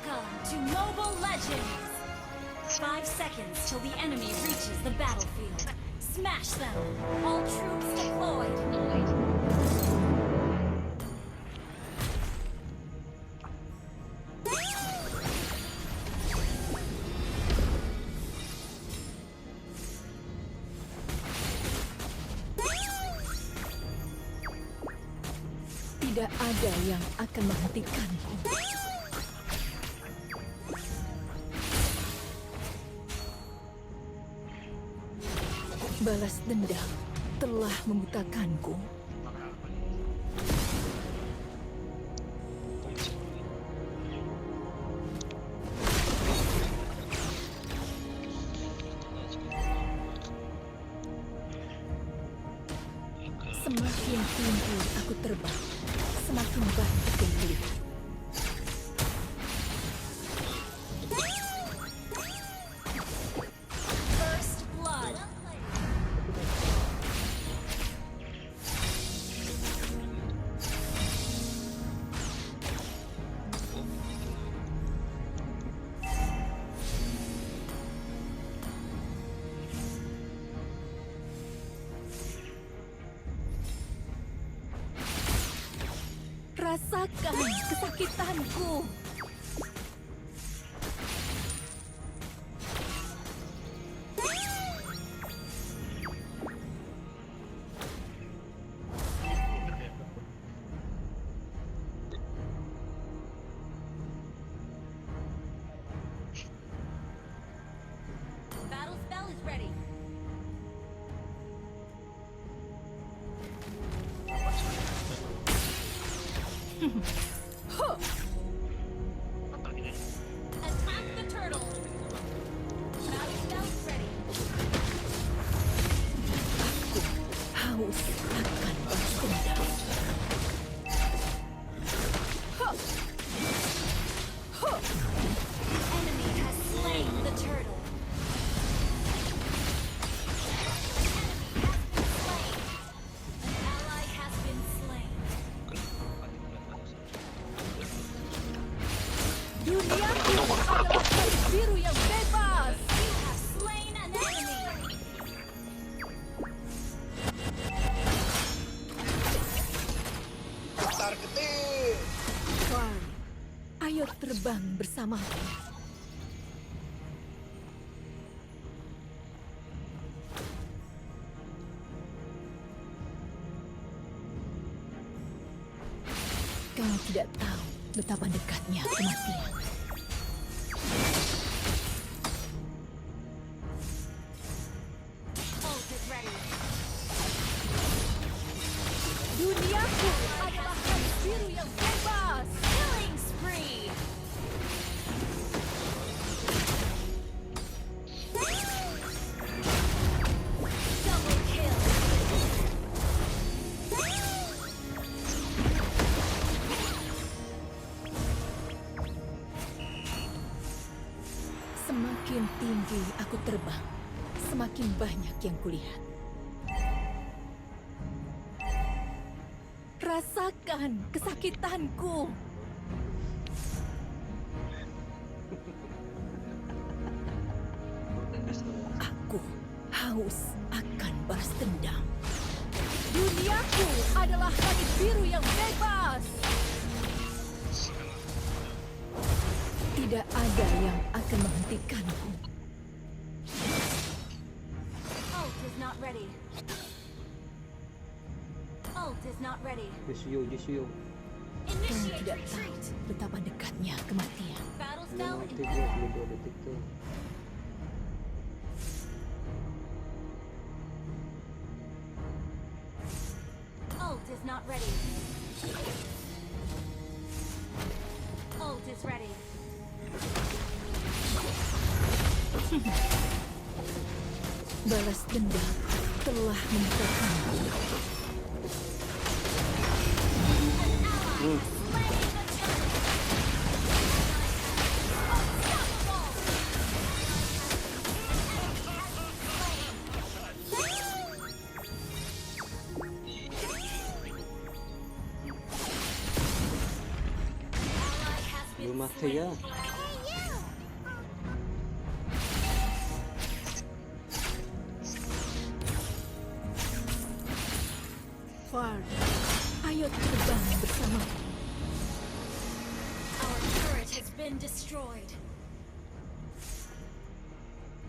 Welcome to Mobile Legends! 5 seconds till the enemy reaches the battlefield. Smash them! All troops deployed! Tidak ada yang akan menghentikanku. Balas dendam telah membutakanku. Semakin tinggi aku terbang, semakin banyak yang melihat. First blood! Rasakan kesakitanku. Battle spell is ready. Attack the turtle! Battle spell is ready. Haus akan balas dendam. Enemy has slain the turtle. An ally has been slain. Duniaku adalah garis biru yang bebas. You have slain an enemy. Targetin. Far, ayo terbang bersamaku. Kau tidak tahu betapa dekatnya kematian. Ult is ready. Duniaku adalah garis biru yang bebas. Killing spree. Double kill. Semakin tinggi aku terbang, semakin banyak yang kulihat. Rasakan kesakitanku. Aku haus akan balas dendam. Duniaku adalah langit biru yang bebas. Tidak ada yang akan menghentikanku. Ult is not ready. Ult is not ready. Just you. Kau Initiate tidak tahu retreat. betapa dekatnya kematian. Battle Belum spell mati in gua, belum 2 detik tuh. Ult is not ready. Ult is ready. Balas dendam telah membutakanku. Slain the Belum mati ya. been destroyed.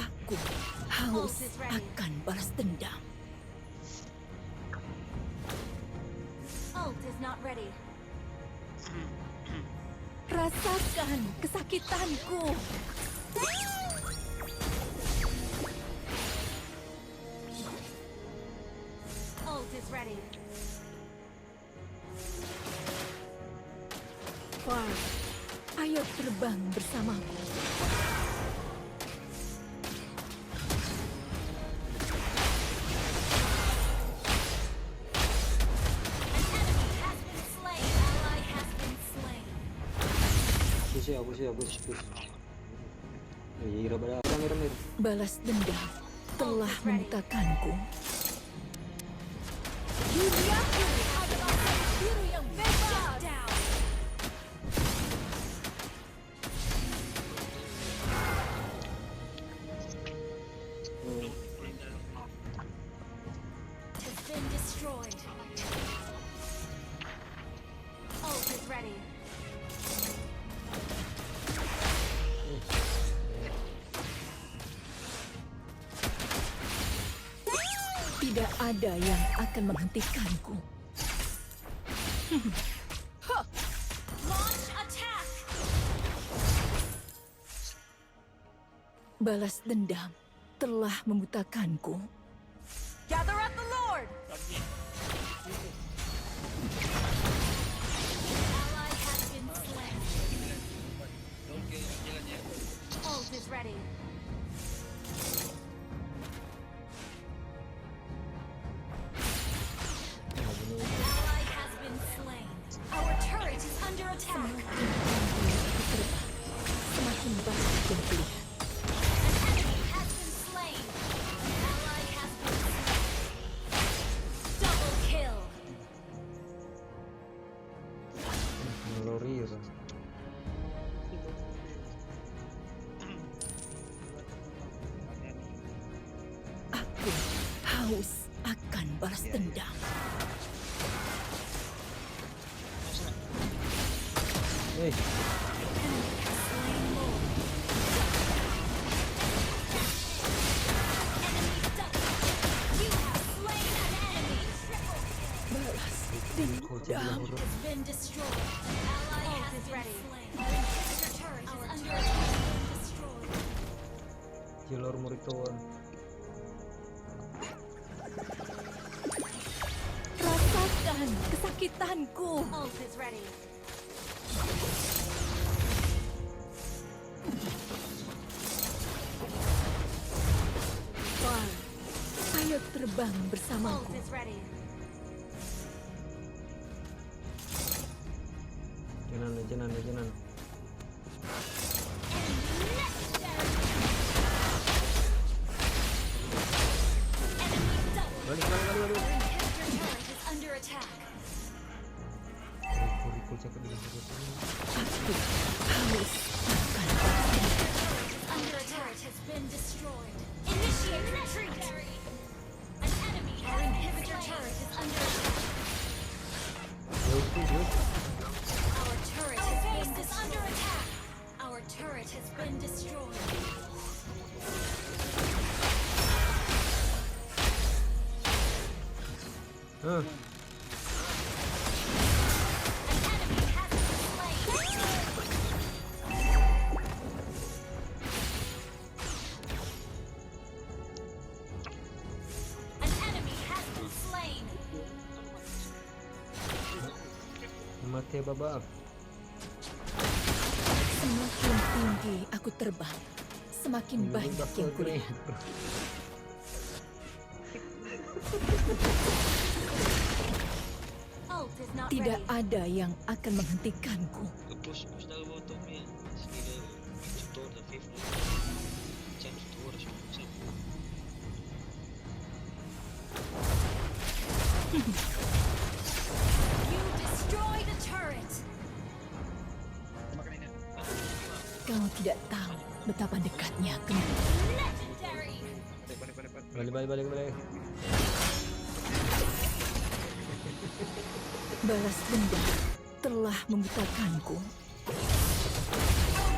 Aku haus akan balas dendam. Ult is not ready. Rasakan kesakitanku. Ult is ready. Far, ayo terbang bersamaku. Has been slain. Ally has been slain. Push. Iya, rame. Balas dendam telah membutakanku. Duniaku adalah garis biru yang bebas. Down. Has been destroyed. Ult is ready. Tidak ada yang akan menghentikanku. Launch attack. Balas dendam telah membutakanku. Gather at the Lord. Ally has been slain. Ult is ready. Ally has been slain. Our turret is under attack. Semakin banyak yang kulihat. An enemy has been slain. Ally has been slain. Double kill. Gloria. Aku haus akan balas dendam. Eh, Slain Lord. Enemy double. You have slain an enemy. Triple kill. Balas dendam. Has been destroyed. Ally has been slain. Our inhibitor turret is under attack. Been destroyed. jalur muritoan. Rasakan kesakitanku. Ult is ready. Far, ayo terbang Ult bersamaku. is ready. Janan. Enemy double. Balik. Our inhibitor turret is under attack. Recall check dulu. Aku haus akan Under turret has been destroyed. Initiate retreat. An enemy. Our inhibitor turret is under attack. Our turret has been under attack. Our turret has been destroyed. Hah, An enemy has been slain. An enemy has been slain. mati babak. Semakin tinggi aku terbang, semakin banyak yang kulihat. Ult is not Tidak ready. ada yang akan menghentikanku. Push dalam motor ni. Sini tutor the fifth. Jam tutor macam. You destroy the turret. Kau tidak tahu betapa dekatnya kematian. Legendary. Balik. Balas dendam telah membutakanku. Our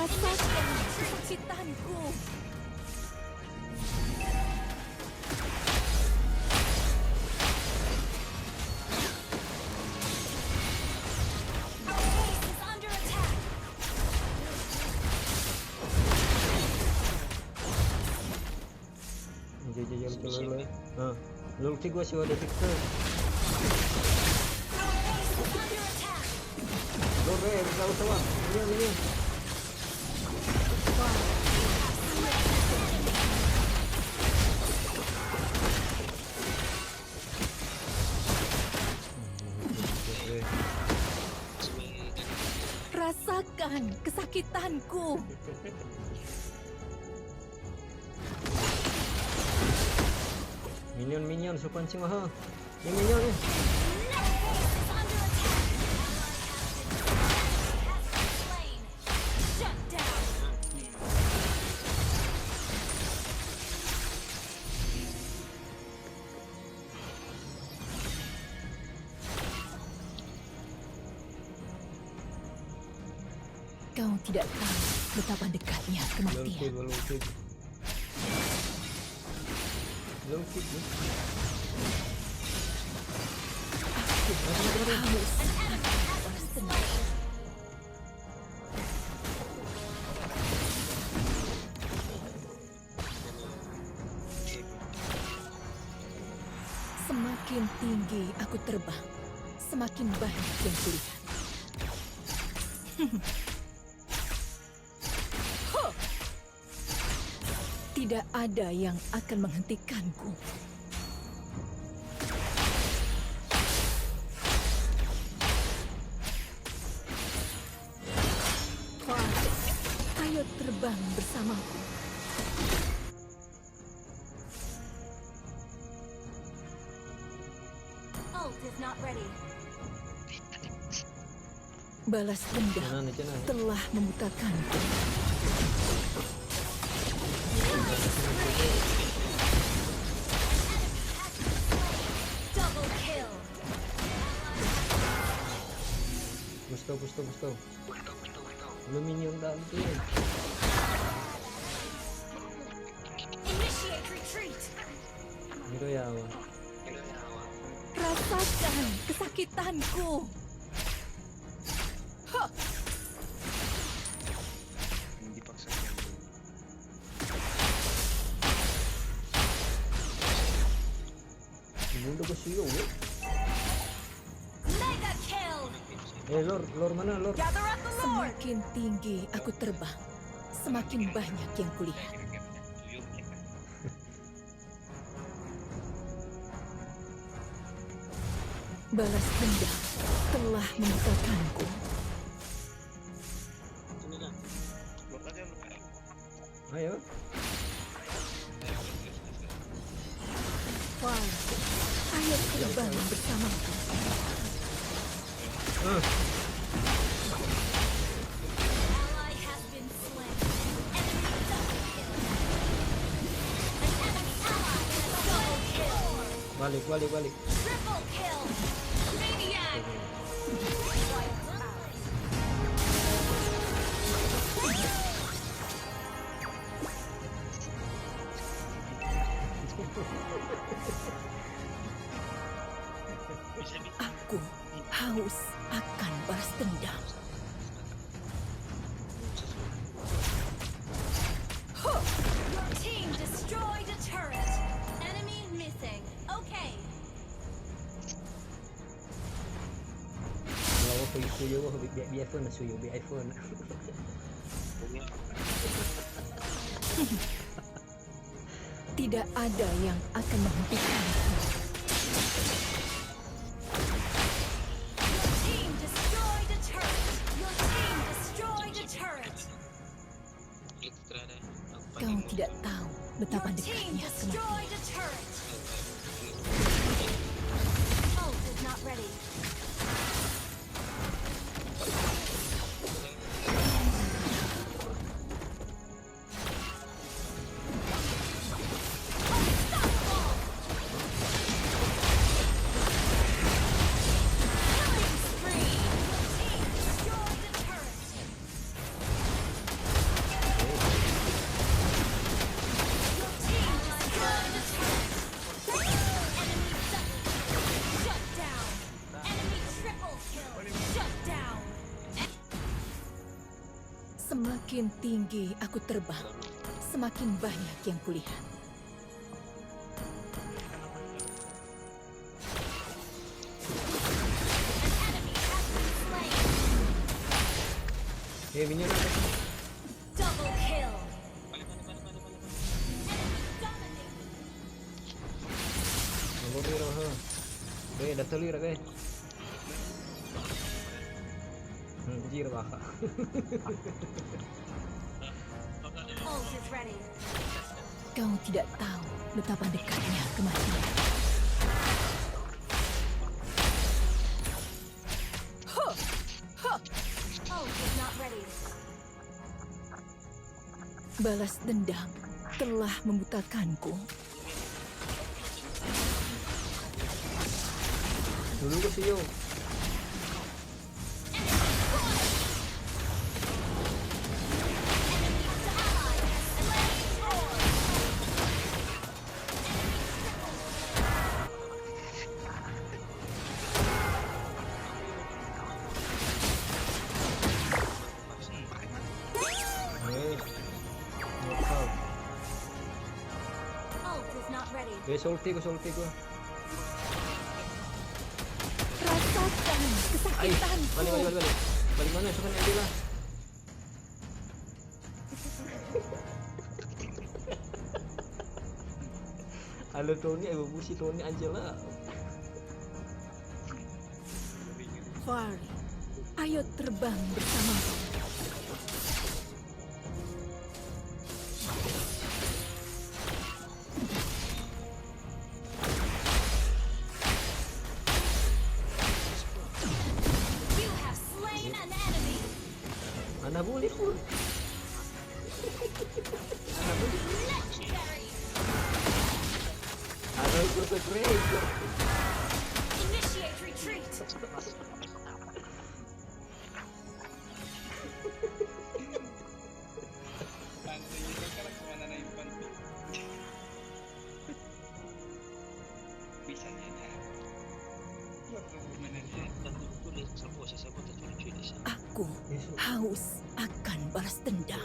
Rasakan kesakitanku. Our base is under attack. Jajah betul lah. Ha. Lalu si gua si ada Victor. Our base is under attack. Lore, bersama-sama. Ini. Rasakan kesakitanku. Minion, so pancing mahal. Ini minion ni. Our base is under attack. Ally has been slain. Shut down. Kau tidak tahu betapa dekatnya kematian. Lalu kid. Haus balas dendam. Semakin tinggi aku terbang, semakin banyak yang kulihat. Tidak ada yang akan menghentikanku. Ayo terbang bersamaku. Ult is not ready. Balas dendam telah membutakanku. Double kill. Pusto. Belum minion dah tu. Initiate retreat. Hero ya awak. Rasakan kesakitanku. Mundo ko siyo eh. Mega kill. Lor mana lor? Gather up the Lord. Semakin tinggi aku terbang, semakin banyak yang kulihat. Balas dendam telah membutakanku. Ayo. Ayo terbang bersamaku. Ally has been slain. Enemy double kill. An enemy ally has double kill. Balik. Triple kill. Maniac. Aku haus akan balas dendam. Your team destroyed a turret. Enemy missing. Okay. Kalau aku suyo aku bi iPhone na suyo bi iPhone. Tidak ada yang akan menghentikanku. Your team destroyed a turret. Your team destroyed a turret. Kau tidak tahu betapa Your team dekatnya kematian. destroyed a turret. Ult is not ready. Unstoppable. Killing spree. Your team destroyed a turret. Semakin tinggi aku terbang, semakin banyak yang kulihat. Minion apa? Double kill. Balik. Dominating. Nggak biro ha. Be, dah teli dah be. Jir baka. Ult is ready. Kau tidak tahu betapa dekatnya kematian. Ult is not ready. Balas dendam telah membutakanku. Dulu ke Sio. Ult is not ready. Sulti gua. Rasakan kesakitanku. Balik. Balik mana? Sukan Angela. Halo Tony, aku busi Tony Angela. Fari, ayo terbang bersamaku. You have slain an enemy. Anak boleh pun. Legendary. Anak ikut keren. Initiate retreat. Aku haus akan balas dendam.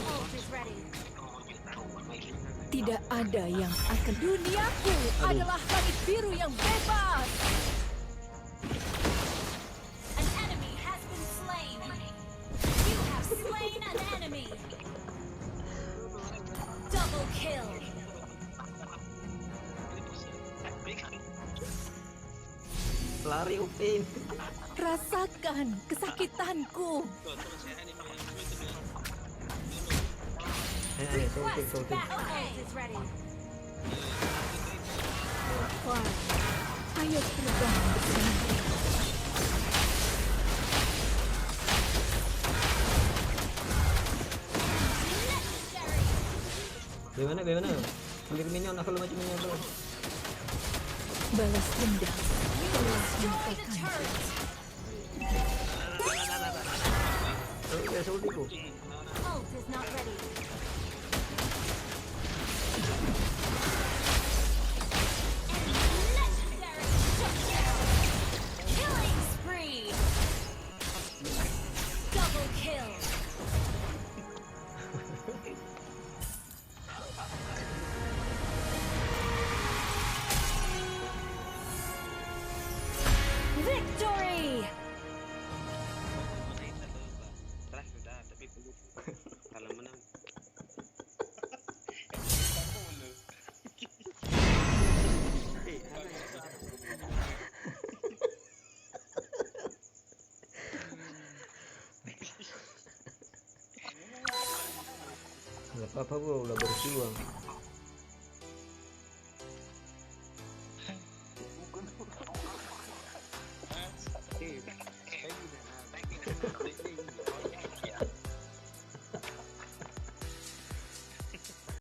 Ult is ready. Tidak ada yang akan. Duniaku adalah langit biru yang bebas. An enemy has been slain. You have slain an enemy. Double kill. Lari Upin. Rasakan kesakitanku. Sulti. Battle ult is ready. Fari, ayo terbang bersamaku. Legendary. Bagaimana? Beli minion, aku macam minion terus. Balas dendam telah Destroy the membutakanku. turret. Sultiku. Ult is not ready. Legendary. Killing spree. Double kill. Victory! Kalau menang Nggak apa-apa bro, udah berjuang.